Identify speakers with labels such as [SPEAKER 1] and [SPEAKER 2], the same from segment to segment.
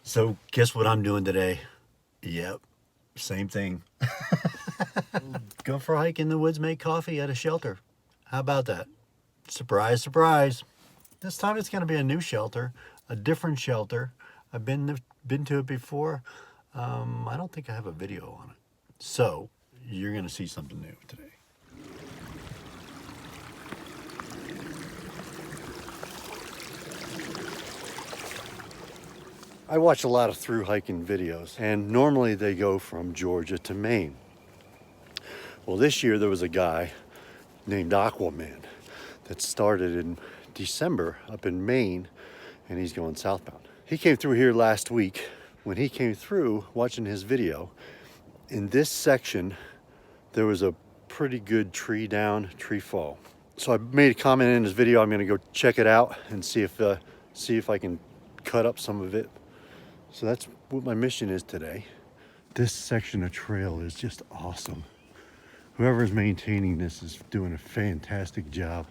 [SPEAKER 1] So guess what I'm doing today? Yep, same thing. Go for a hike in the woods, make coffee at a shelter. How about that? Surprise, surprise. This time it's going to be a new shelter, a different shelter. I've been to it before. I don't think I have a video on it. So you're going to see something new today. I watch a lot of through hiking videos, and normally they go from Georgia to Maine. Well, this year there was a guy named Aguaman that started in December up in Maine, and he's going southbound. He came through here last week. When he came through, watching his video, in this section there was a pretty good tree fall. So I made a comment in his video. I'm going to go check it out and see if I can cut up some of it. So that's what my mission is today. This section of trail is just awesome. Whoever's maintaining this is doing a fantastic job.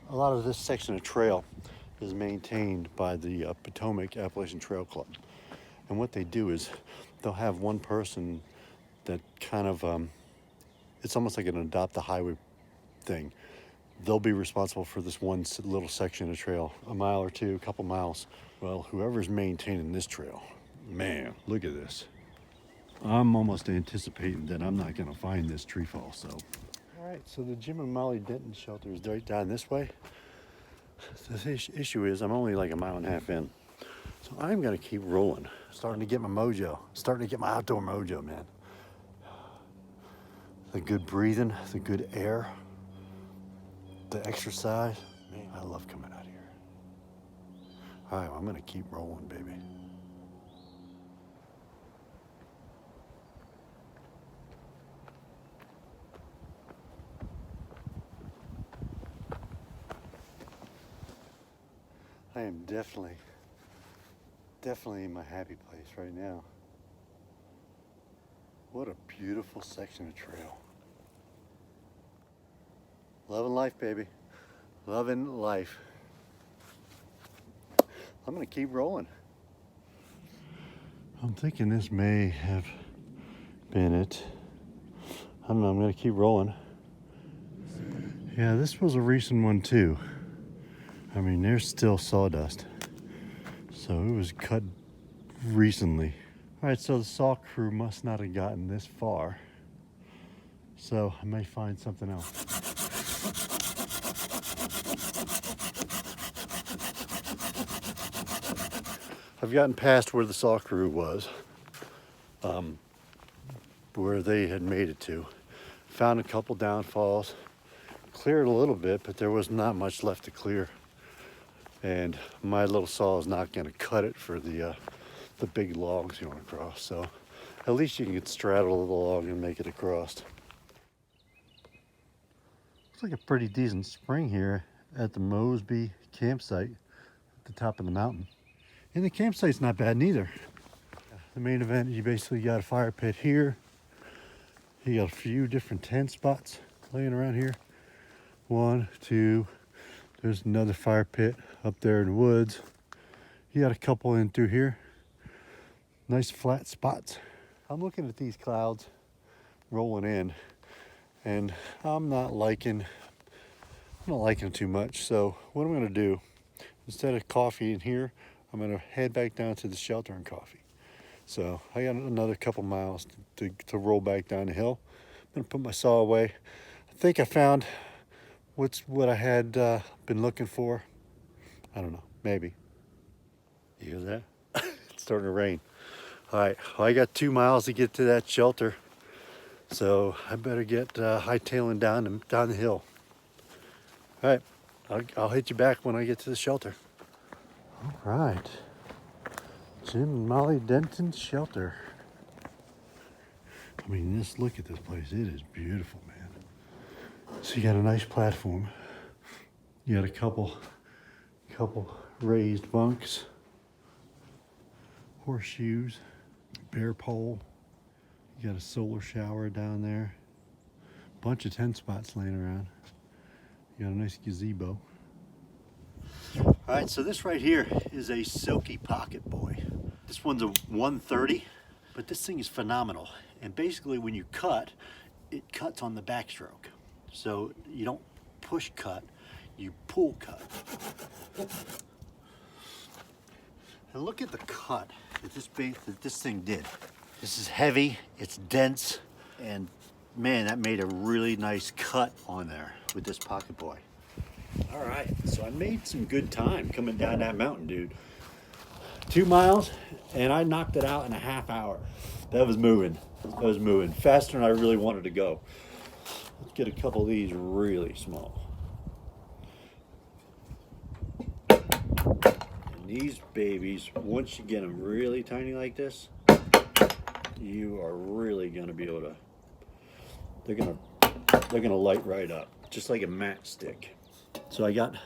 [SPEAKER 1] A lot of this section of trail is maintained by the Potomac Appalachian Trail Club. And what they do is they'll have one person that kind of, it's almost like an adopt the highway thing. They'll be responsible for this one little section of trail, a mile or two, a couple miles. Well, whoever's maintaining this trail, man, look at this. I'm almost anticipating that I'm not gonna find this tree fall, so. All right, so the Jim and Molly Denton shelter is right down this way. The issue is I'm only like a mile and a half in. So I'm gonna keep rolling. Starting to get my mojo, starting to get my outdoor mojo, man. The good breathing, the good air, the exercise. Man, I love coming out here. All right, well, I'm gonna keep rolling, baby. I am definitely in my happy place right now. What a beautiful section of trail. Loving life, baby. Loving life. I'm gonna keep rolling. I'm thinking this may have been it. I don't know, I'm gonna keep rolling. Yeah, this was a recent one too. I mean, there's still sawdust. So it was cut recently. All right, so the saw crew must not have gotten this far. So I may find something else. I've gotten past where the saw crew was, where they had made it to. Found a couple downfalls, cleared a little bit, but there was not much left to clear. And my little saw is not going to cut it for the big logs you want to cross. So at least you can straddle the log and make it across. Looks like a pretty decent spring here at the Mosby campsite at the top of the mountain. And the campsite's not bad neither. The main event, you basically got a fire pit here. You got a few different tent spots laying around here. 1, 2, there's another fire pit up there in the woods. You got a couple in through here. Nice flat spots. I'm looking at these clouds rolling in, and I'm not liking them too much. So what I'm gonna do, instead of coffee in here, I'm gonna head back down to the shelter and coffee. So I got another couple miles to roll back down the hill. I'm gonna put my saw away. I think I found what I had been looking for. I don't know, maybe. You hear that? It's starting to rain. All right, well, I got 2 miles to get to that shelter. So I better get hightailing down the hill. All right, I'll hit you back when I get to the shelter. All right, Jim and Molly Denton shelter. I mean, look at this place. It is beautiful, man. So you got a nice platform. You got a couple raised bunks, horseshoes, bear pole. You got a solar shower down there. Bunch of tent spots laying around. You got a nice gazebo. All right, so this right here is a silky pocket boy. The This one's a 130, but this thing is phenomenal. And basically when you cut, it cuts on the backstroke. So you don't push cut, you pull cut. And look at the cut that this thing did. This is heavy, it's dense, and man, that made a really nice cut on there with this pocket boy. All right, so I made some good time coming down that mountain, dude. 2 miles, and I knocked it out in a half hour. That was moving. Faster than I really wanted to go. Let's get a couple of these really small. And these babies, once you get them really tiny like this, you are really gonna be able to, they're gonna light right up, just like a matchstick. So I got a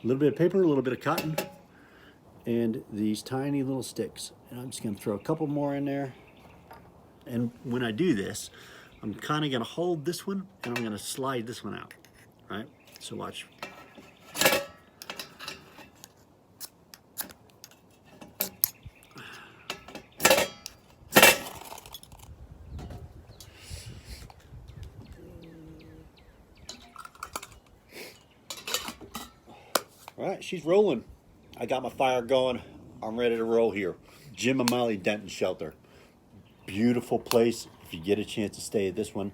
[SPEAKER 1] little bit of paper, a little bit of cotton, and these tiny little sticks. And I'm just gonna throw a couple more in there. And when I do this, I'm kind of gonna hold this one and I'm gonna slide this one out, right? So watch. All right, she's rolling. I got my fire going. I'm ready to roll here. Jim and Molly Denton shelter. Beautiful place. If you get a chance to stay at this one,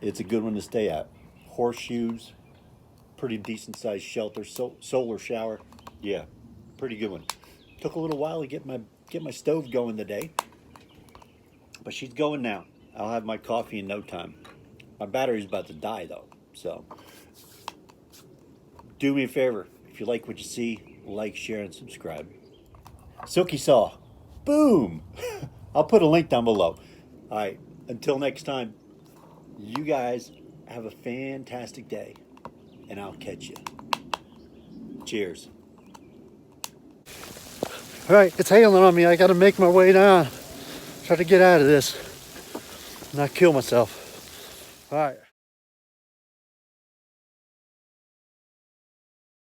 [SPEAKER 1] it's a good one to stay at. Horseshoes, pretty decent sized shelter, solar shower. Yeah, pretty good one. Took a little while to get my stove going today, but she's going now. I'll have my coffee in no time. My battery's about to die though, so do me a favor. If you like what you see, like, share, and subscribe. Silky saw. Boom! I'll put a link down below. All right, until next time, you guys have a fantastic day, and I'll catch you. Cheers. All right, it's hailing on me. I got to make my way down. Try to get out of this, not kill myself. All right.